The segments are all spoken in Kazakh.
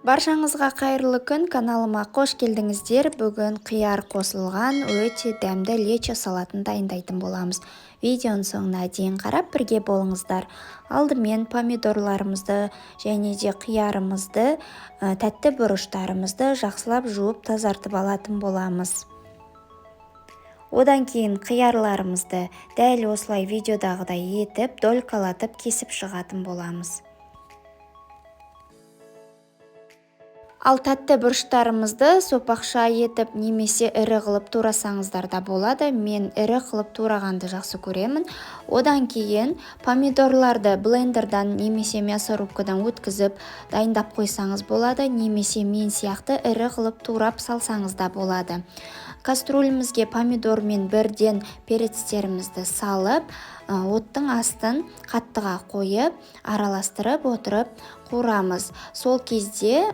Баршаңызға қайырлы күн, каналыма қош келдіңіздер. Бүгін қияр қосылған өте дәмді лечо салатын дайындайтын боламыз. Видеоның соңына дейін қарап бірге болыңыздар. Алдымен помидорларымызды және де қиярымызды, тәтті бұрыштарымызды жақсылап жуып тазартып алатын боламыз. Одан кейін қиярларымызды дәл осылай видеодағыдай етіп, долькалатып кесіп шығатын боламыз. Ал тәтті бұрыштарымызды сопақша етіп немесе ірі қылып турасаңыздар да болады. Мен ірі қылып турағанды жақсы көремін. Одан кейін помидорларды блендердан немесе мясорубкадан өткізіп дайындап қойсаңыз болады, немесе мен сияқты ірі қылып турап салсаңыз да болады. Кастрюлемізге помидор мен бірден перецтерімізді салып, оттың астын қаттыға қойып, араластырып отырып қуырамыз. Сол кезде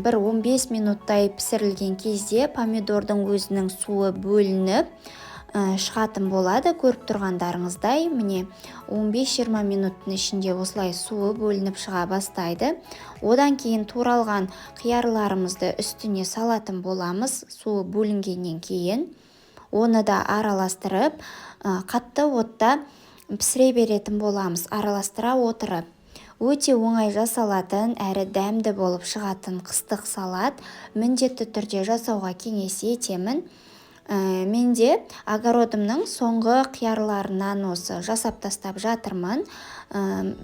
бір 15 минуттай пісірілген кезде помидордың өзінің суы бөлініп шығатын болады. Көріп тұрғандарыңыздай, міне 15-20 минуттың ішінде осылай суы бөлініп шыға бастайды. Одан кейін туралған қиярларымызды үстіне салатын боламыз. Суы бөлінгеннен кейін оны да араластырып, қатты отта пісіре беретін боламыз, араластыра отырып. Өте оңай жасалатын, әрі дәмді болып шығатын қыстық салат. Міндетті түрде жасауға кеңес етемін. Менде огородымның соңғы қиярларынан осы жасап тастап жатырмын.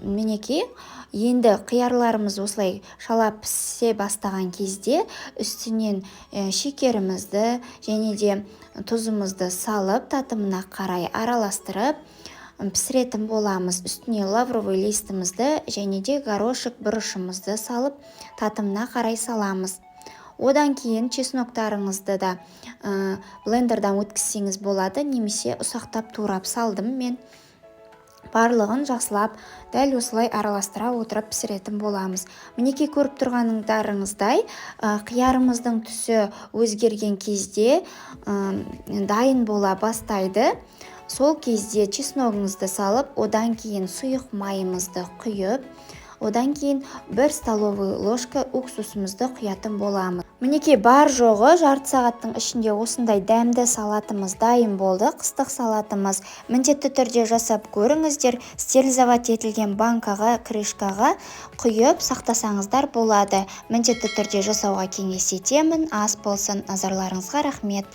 Мінекей, енді қиярларымыз осылай шалап пісе бастаған кезде үстінен шекерімізді және де тұзымызды салып, татымына қарай араластырып пісіретін боламыз. Үстіне лавровый листімізді және де горошек бұрышымызды салып, татымына қарай саламыз. Одан кейін чесноктарыңызды да блендердан өткізсеңіз болады, немесе ұсақтап турап салдым мен. Барлығын жақсылап дәл осылай араластыра отырып пісіретін боламыз. Мінекей, көріп тұрғандарыңыздай, қиярымыздың түсі өзгерген кезде дайын бола бастайды. Сол кезде чесногыңызды салып, одан кейін сұйық майымызды құйып, одан кейін 1 столовый ложка уксусымызды құятын боламыз. Мінекей, бар жоғы жарты сағаттың ішінде осындай дәмді салатымыз дайын болды. Қыстық салатымыз. Міндетті түрде жасап көріңіздер. Стерилизовать етілген банкаға, крышкаға құйып сақтасаңыздар болады. Міндетті түрде жасауға кеңес етемін. Ас болсын. Назарларыңызға рахмет.